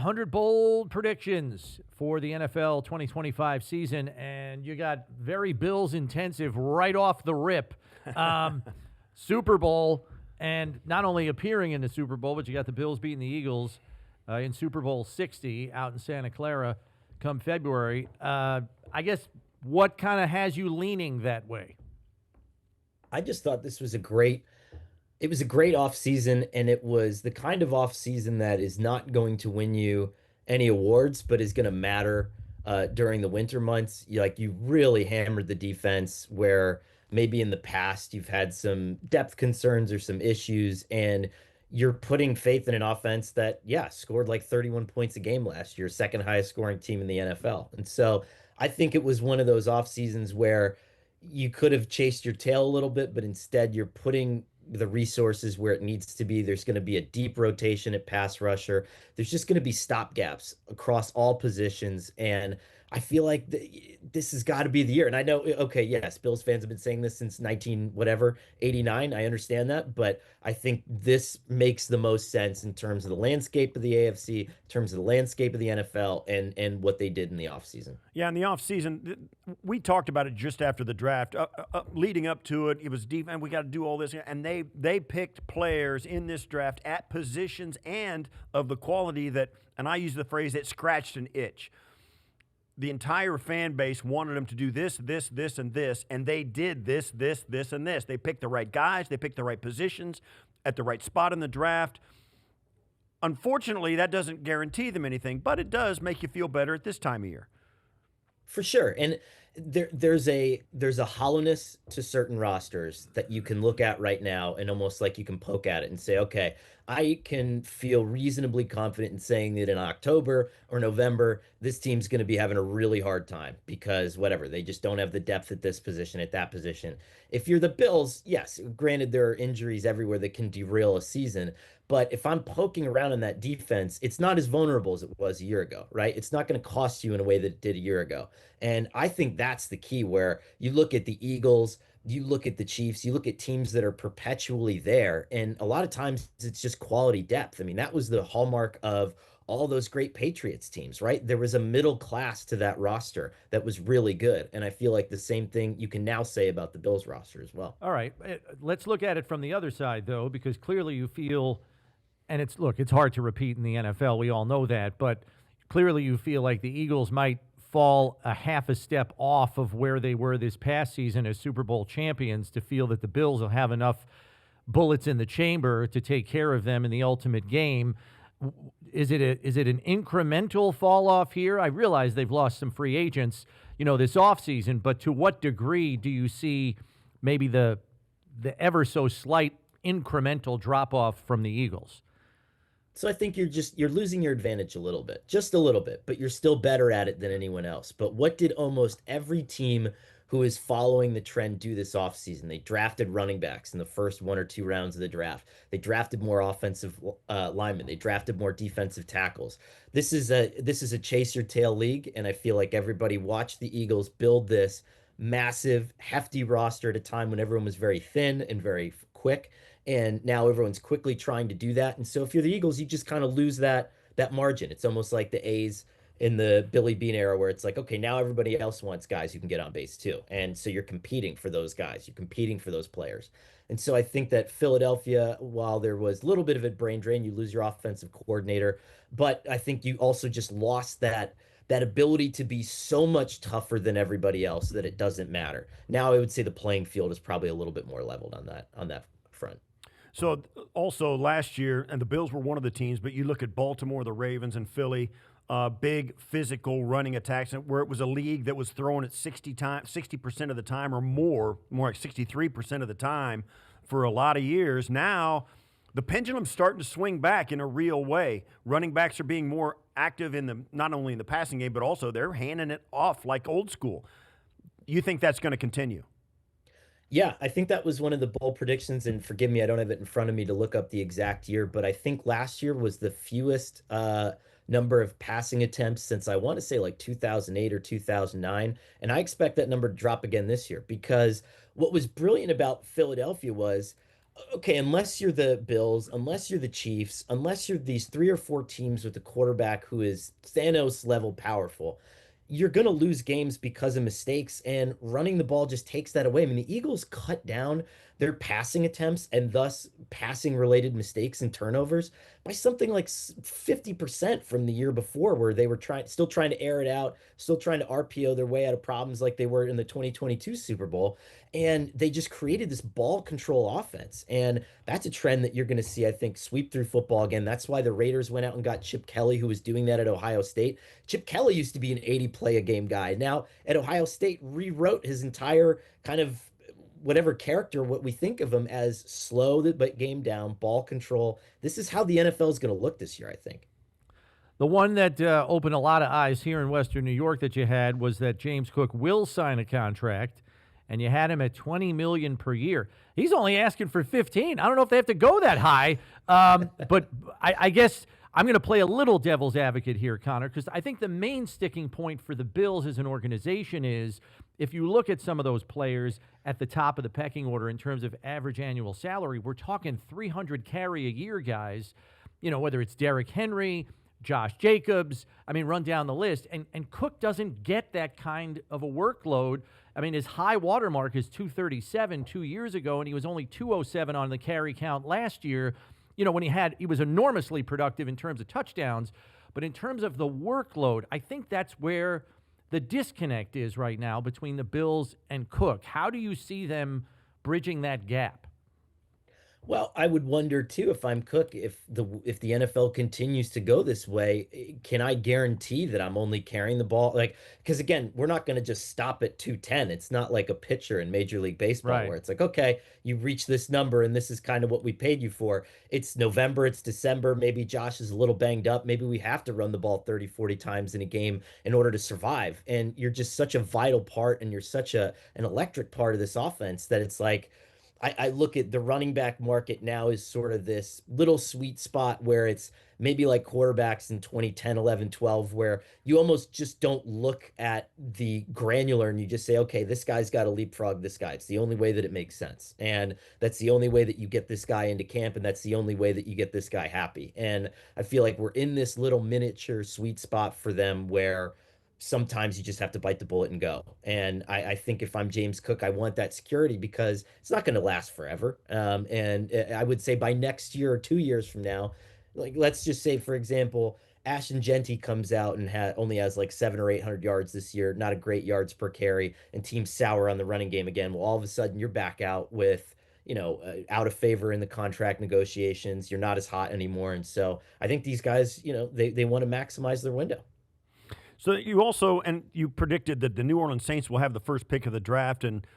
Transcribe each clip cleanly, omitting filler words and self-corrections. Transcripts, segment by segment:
100 bold predictions for the NFL 2025 season, and you got very Bills intensive right off the rip. Super Bowl, and not only appearing in the Super Bowl, but you got the Bills beating the Eagles in Super Bowl 60 out in Santa Clara come February. I guess what kind of has you leaning that way? I just thought this was a great off season, and it was the kind of off season that is not going to win you any awards, but is going to matter during the winter months. You really hammered the defense where maybe in the past you've had some depth concerns or some issues, and you're putting faith in an offense that, yeah, scored like 31 points a game last year, second highest scoring team in the NFL. And so I think it was one of those off seasons where you could have chased your tail a little bit, but instead you're putting the resources where it needs to be. There's going to be a deep rotation at pass rusher. There's just going to be stopgaps across all positions. And I feel like this has got to be the year. And I know, okay, yes, Bills fans have been saying this since 19 whatever, 89. I understand that, but I think this makes the most sense in terms of the landscape of the AFC, in terms of the landscape of the NFL, and what they did in the offseason. Yeah, in the offseason, we talked about it just after the draft. Leading up to it, it was deep, and we got to do all this. And they picked players in this draft at positions and of the quality that, and I use the phrase, it scratched an itch. The entire fan base wanted them to do this, and this, and they did this, and this. They picked the right guys. They picked the right positions at the right spot in the draft. Unfortunately, that doesn't guarantee them anything, but it does make you feel better at this time of year. For sure. And there's a hollowness to certain rosters that you can look at right now and almost like you can poke at it and say, okay, I can feel reasonably confident in saying that in October or November, this team's going to be having a really hard time because whatever, they just don't have the depth at this position, at that position. If you're the Bills, yes, granted there are injuries everywhere that can derail a season, but if I'm poking around in that defense, it's not as vulnerable as it was a year ago, right? It's not going to cost you in a way that it did a year ago. And I think that's the key where you look at the Eagles, you look at the Chiefs, you look at teams that are perpetually there. And a lot of times it's just quality depth. I mean, that was the hallmark of all those great Patriots teams, right? There was a middle class to that roster that was really good. And I feel like the same thing you can now say about the Bills roster as well. All right. Let's look at it from the other side, though, because clearly you feel, and it's hard to repeat in the NFL. We all know that. But clearly you feel like the Eagles might fall a half a step off of where they were this past season as Super Bowl champions to feel that the Bills will have enough bullets in the chamber to take care of them in the ultimate game. Is it an incremental fall off here? I realize they've lost some free agents, this offseason, but to what degree do you see maybe the ever so slight incremental drop off from the Eagles? So I think you're losing your advantage a little bit, just a little bit, but you're still better at it than anyone else. But what did almost every team who is following the trend do this offseason? They drafted running backs in the first one or two rounds of the draft. They drafted more offensive linemen. They drafted more defensive tackles. This is a chase your tail league, and I feel like everybody watched the Eagles build this massive, hefty roster at a time when everyone was very thin and very quick. And now everyone's quickly trying to do that. And so if you're the Eagles, you just kind of lose that margin. It's almost like the A's in the Billy Bean era where it's like, okay, now everybody else wants guys who can get on base too. And so you're competing for those guys. You're competing for those players. And so I think that Philadelphia, while there was a little bit of a brain drain, you lose your offensive coordinator. But I think you also just lost that ability to be so much tougher than everybody else that it doesn't matter. Now I would say the playing field is probably a little bit more leveled on that front. So also last year, and the Bills were one of the teams, but you look at Baltimore, the Ravens, and Philly, big physical running attacks, where it was a league that was throwing it 60% of the time or more like 63% of the time for a lot of years. Now the pendulum's starting to swing back in a real way. Running backs are being more active not only in the passing game, but also they're handing it off like old school. You think that's going to continue? Yeah, I think that was one of the bold predictions, and forgive me, I don't have it in front of me to look up the exact year, but I think last year was the fewest number of passing attempts since I want to say like 2008 or 2009, and I expect that number to drop again this year because what was brilliant about Philadelphia was Okay, unless you're the Bills, unless you're the Chiefs, unless you're these three or four teams with a quarterback who is Thanos level powerful, you're going to lose games because of mistakes, and running the ball just takes that away. I mean, the Eagles cut down their passing attempts and thus passing related mistakes and turnovers by something like 50% from the year before, where they were still trying to air it out, still trying to RPO their way out of problems like they were in the 2022 Super Bowl. And they just created this ball control offense. And that's a trend that you're going to see, I think, sweep through football again. That's why the Raiders went out and got Chip Kelly, who was doing that at Ohio State. Chip Kelly used to be an 80 play a game guy. Now at Ohio State, rewrote his entire kind of whatever character, what we think of him as slow but game down, ball control. This is how the NFL is going to look this year, I think. The one that opened a lot of eyes here in Western New York that you had was that James Cook will sign a contract, and you had him at $20 million per year. He's only asking for 15. I don't know if they have to go that high, but I guess I'm going to play a little devil's advocate here, Connor, because I think the main sticking point for the Bills as an organization is if you look at some of those players at the top of the pecking order in terms of average annual salary, we're talking 300 carry a year guys, whether it's Derrick Henry, Josh Jacobs, run down the list. And Cook doesn't get that kind of a workload. His high watermark is 237 2 years ago, and he was only 207 on the carry count last year. When he was enormously productive in terms of touchdowns. But in terms of the workload, I think that's where the disconnect is right now between the Bills and Cook. How do you see them bridging that gap? Well, I would wonder too, if I'm Cook, if the NFL continues to go this way, can I guarantee that I'm only carrying the ball? Like, because again, we're not going to just stop at 210. It's not like a pitcher in Major League Baseball Right. where it's like, okay, you reach this number and this is kind of what we paid you for. It's November, it's December, maybe Josh is a little banged up. Maybe we have to run the ball 30, 40 times in a game in order to survive. And you're just such a vital part, and you're such an electric part of this offense, that it's like, I look at the running back market now as sort of this little sweet spot where it's maybe like quarterbacks in 2010, 11, 12, where you almost just don't look at the granular and you just say, okay, this guy's got to leapfrog this guy. It's the only way that it makes sense. And that's the only way that you get this guy into camp. And that's the only way that you get this guy happy. And I feel like we're in this little miniature sweet spot for them where sometimes you just have to bite the bullet and go. And I think if I'm James Cook, I want that security because it's not going to last forever. And I would say by next year or 2 years from now, like let's just say, for example, Ashton Genty comes out and only has like 700 or 800 yards this year, not a great yards per carry, and teams sour on the running game again. Well, all of a sudden you're back out with out of favor in the contract negotiations. You're not as hot anymore. And so I think these guys, they want to maximize their window. So you predicted that the New Orleans Saints will have the first pick of the draft, and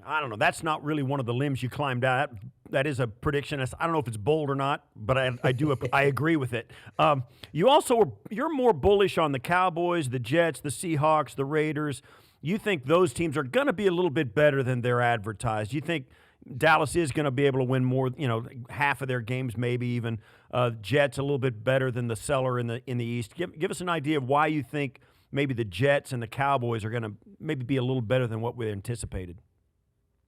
I don't know. That's not really one of the limbs you climbed out. That is a prediction. I don't know if it's bold or not, but I do. I agree with it. You're more bullish on the Cowboys, the Jets, the Seahawks, the Raiders. You think those teams are going to be a little bit better than they're advertised. You think Dallas is going to be able to win more, half of their games, maybe even. Jets a little bit better than the seller in the East. Give us an idea of why you think maybe the Jets and the Cowboys are going to maybe be a little better than what we anticipated.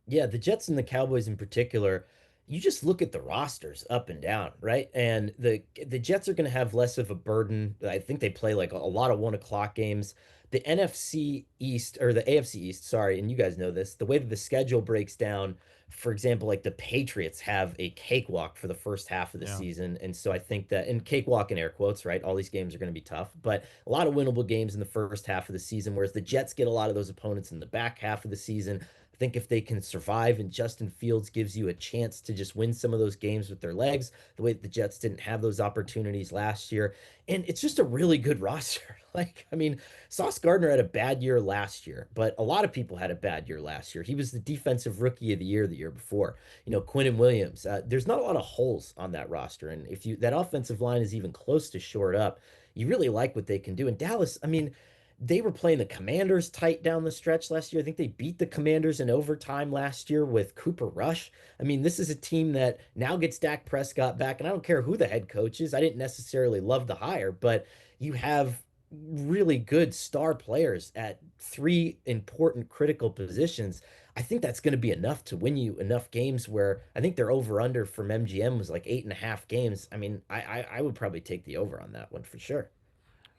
Yeah, the Jets and the Cowboys in particular, you just look at the rosters up and down, right? And the Jets are going to have less of a burden. I think they play like a lot of 1 o'clock games. The NFC East, or the AFC East, sorry, and you guys know this, the way that the schedule breaks down, for example, like the Patriots have a cakewalk for the first half of the season. And so I think that, and cakewalk in air quotes, right? All these games are going to be tough, but a lot of winnable games in the first half of the season, whereas the Jets get a lot of those opponents in the back half of the season. I think if they can survive and Justin Fields gives you a chance to just win some of those games with their legs, the way that the Jets didn't have those opportunities last year. And it's just a really good roster. Sauce Gardner had a bad year last year, but a lot of people had a bad year last year. He was the defensive rookie of the year before. Quinnen Williams. There's not a lot of holes on that roster. And if that offensive line is even close to shored up, you really like what they can do. And Dallas, they were playing the Commanders tight down the stretch last year. I think they beat the Commanders in overtime last year with Cooper Rush. This is a team that now gets Dak Prescott back, and I don't care who the head coach is. I didn't necessarily love the hire, but you have really good star players at three important critical positions, I think that's going to be enough to win you enough games where I think their over under from MGM was like 8.5 games. I mean, I would probably take the over on that one for sure.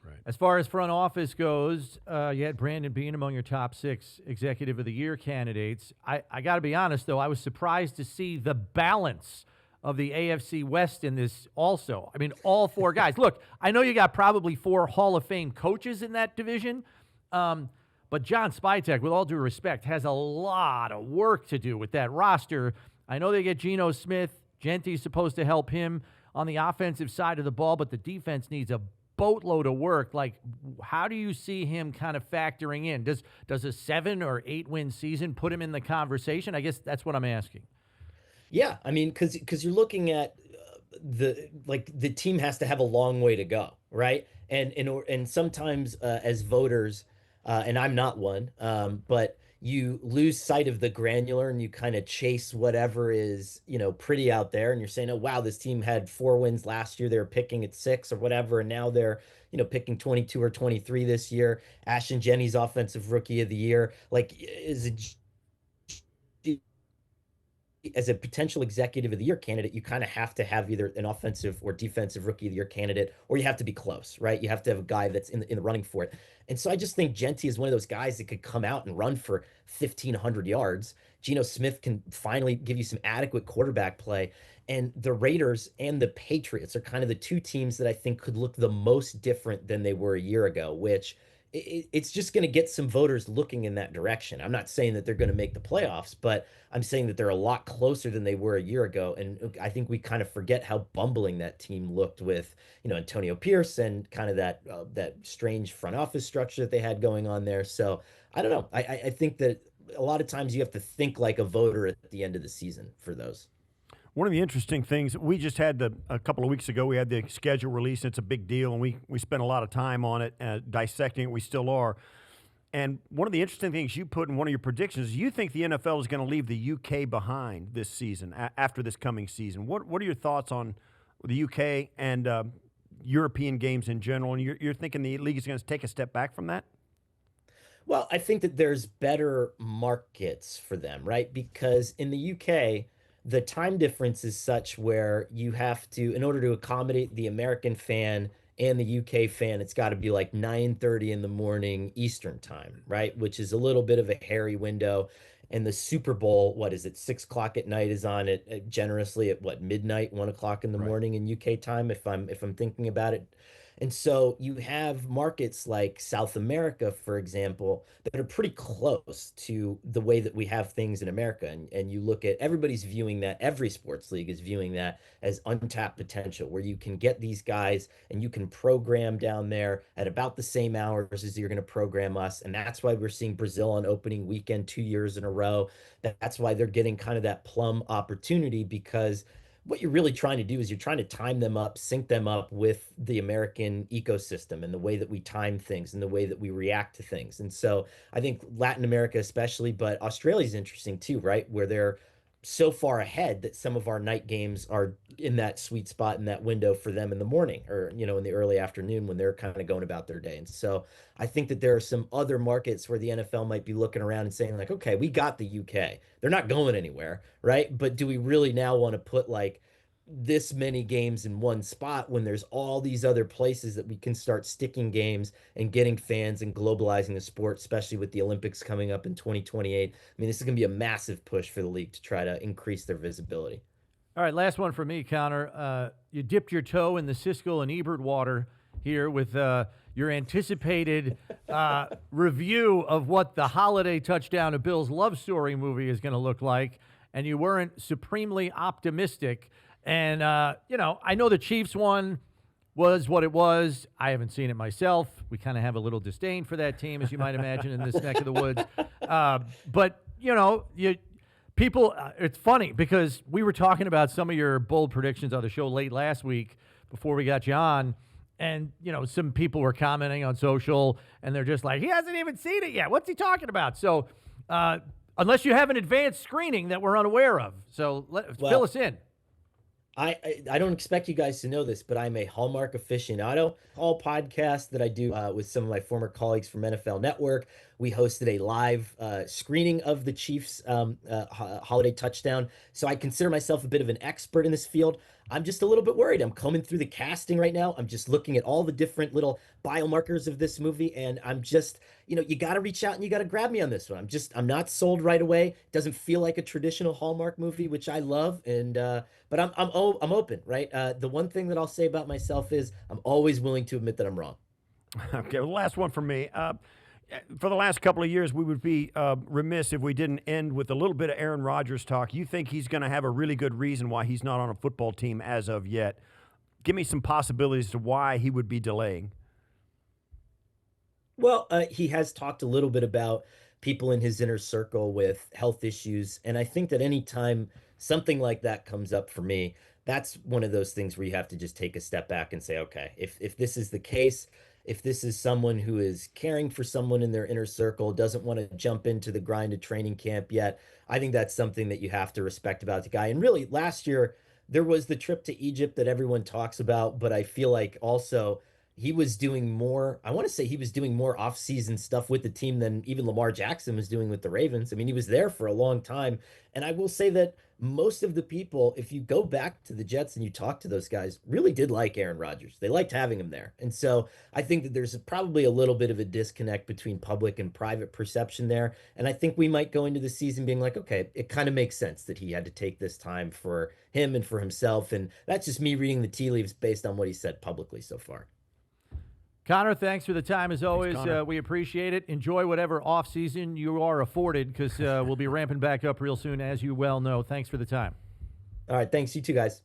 Right. As far as front office goes, you had Brandon Beane among your top 6 Executive of the Year candidates. I got to be honest, though, I was surprised to see the balance of the AFC West in this also. I mean, all 4 guys. Look, I know you got probably 4 Hall of Fame coaches in that division, but John Spytek, with all due respect, has a lot of work to do with that roster. I know they get Geno Smith. Genty's supposed to help him on the offensive side of the ball, but the defense needs a boatload of work. Like, how do you see him kind of factoring in? Does a 7 or 8 win season put him in the conversation? I guess that's what I'm asking. Yeah, I mean, because you're looking at the team has to have a long way to go, right? And sometimes as voters, and I'm not one, but you lose sight of the granular and you kind of chase whatever is, pretty out there. And you're saying, oh, wow, this team had 4 wins last year. They were picking at 6 or whatever. And now they're, picking 22 or 23 this year. Ashton Jennings, offensive rookie of the year. Like, as a potential executive of the year candidate, you kind of have to have either an offensive or defensive rookie of the year candidate, or you have to be close, right? You have to have a guy that's in the running for it. And so I just think Genty is one of those guys that could come out and run for 1,500 yards. Geno Smith can finally give you some adequate quarterback play. And the Raiders and the Patriots are kind of the 2 teams that I think could look the most different than they were a year ago, which it's just going to get some voters looking in that direction. I'm not saying that they're going to make the playoffs, but I'm saying that they're a lot closer than they were a year ago. And I think we kind of forget how bumbling that team looked with, Antonio Pierce and kind of that strange front office structure that they had going on there. So I don't know. I think that a lot of times you have to think like a voter at the end of the season for those. One of the interesting things, we just had a couple of weeks ago, we had the schedule released. It's a big deal, and we spent a lot of time on it, dissecting it. We still are. And one of the interesting things you put in one of your predictions, you think the NFL is going to leave the UK behind this season, after this coming season. What are your thoughts on the UK and European games in general? And you're thinking the league is going to take a step back from that? Well, I think that there's better markets for them, right? Because in the UK, the time difference is such where you have to, in order to accommodate the American fan and the UK fan, it's got to be like 9:30 in the morning Eastern time, right? Which is a little bit of a hairy window. And the Super Bowl, what is it, 6 o'clock at night is on it generously at what, midnight, 1 o'clock in the morning in UK time, if I'm thinking about it. And so you have markets like South America, for example, that are pretty close to the way that we have things in America. And you look at everybody's viewing that, every sports league is viewing that as untapped potential, where you can get these guys and you can program down there at about the same hours as you're going to program us. And that's why we're seeing Brazil on opening weekend 2 years in a row. That's why they're getting kind of that plum opportunity, because what you're really trying to do is you're trying to time them up, sync them up with the American ecosystem and the way that we time things and the way that we react to things. And so I think Latin America especially, but Australia is interesting too, right? Where they're so far ahead that some of our night games are in that sweet spot in that window for them in the morning, or, in the early afternoon when they're kind of going about their day. And so I think that there are some other markets where the NFL might be looking around and saying like, okay, we got the UK. They're not going anywhere, right? But do we really now want to put like this many games in one spot when there's all these other places that we can start sticking games and getting fans and globalizing the sport, especially with the Olympics coming up in 2028. I mean, this is going to be a massive push for the league to try to increase their visibility. All right, last one for me, Conor. You dipped your toe in the Siskel and Ebert water here with your anticipated review of what the holiday touchdown of Bill's love story movie is going to look like, and you weren't supremely optimistic. And, I know the Chiefs one was what it was. I haven't seen it myself. We kind of have a little disdain for that team, as you might imagine, in this neck of the woods. But, people, it's funny because we were talking about some of your bold predictions on the show late last week before we got you on. And, some people were commenting on social, and they're just like, he hasn't even seen it yet. What's he talking about? So, unless you have an advanced screening that we're unaware of. So, fill us in. I don't expect you guys to know this, but I'm a Hallmark aficionado. All podcast that I do with some of my former colleagues from NFL Network. We hosted a live screening of the Chiefs' holiday touchdown. So I consider myself a bit of an expert in this field. I'm just a little bit worried. I'm combing through the casting right now. I'm just looking at all the different little biomarkers of this movie, and I'm just, you got to reach out and you got to grab me on this one. I'm not sold right away. Doesn't feel like a traditional Hallmark movie, which I love, and but I'm open, right? The one thing that I'll say about myself is I'm always willing to admit that I'm wrong. Okay, well, last one from me. For the last couple of years, we would be remiss if we didn't end with a little bit of Aaron Rodgers talk. You think he's going to have a really good reason why he's not on a football team as of yet? Give me some possibilities to why he would be delaying. Well, he has talked a little bit about people in his inner circle with health issues, and I think that anytime something like that comes up for me, that's one of those things where you have to just take a step back and say, okay, if this is the case, if this is someone who is caring for someone in their inner circle, doesn't want to jump into the grind of training camp yet, I think that's something that you have to respect about the guy. And really, last year, there was the trip to Egypt that everyone talks about, but I feel like also he was doing more. I want to say he was doing more off-season stuff with the team than even Lamar Jackson was doing with the Ravens. I mean, he was there for a long time. And I will say that most of the people, if you go back to the Jets and you talk to those guys, really did like Aaron Rodgers. They liked having him there. And so I think that there's probably a little bit of a disconnect between public and private perception there. And I think we might go into the season being like, okay, it kind of makes sense that he had to take this time for him and for himself. And that's just me reading the tea leaves based on what he said publicly so far. Conor, thanks for the time as always. Conor. We appreciate it. Enjoy whatever off-season you are afforded because we'll be ramping back up real soon, as you well know. Thanks for the time. All right. Thanks. You too, guys.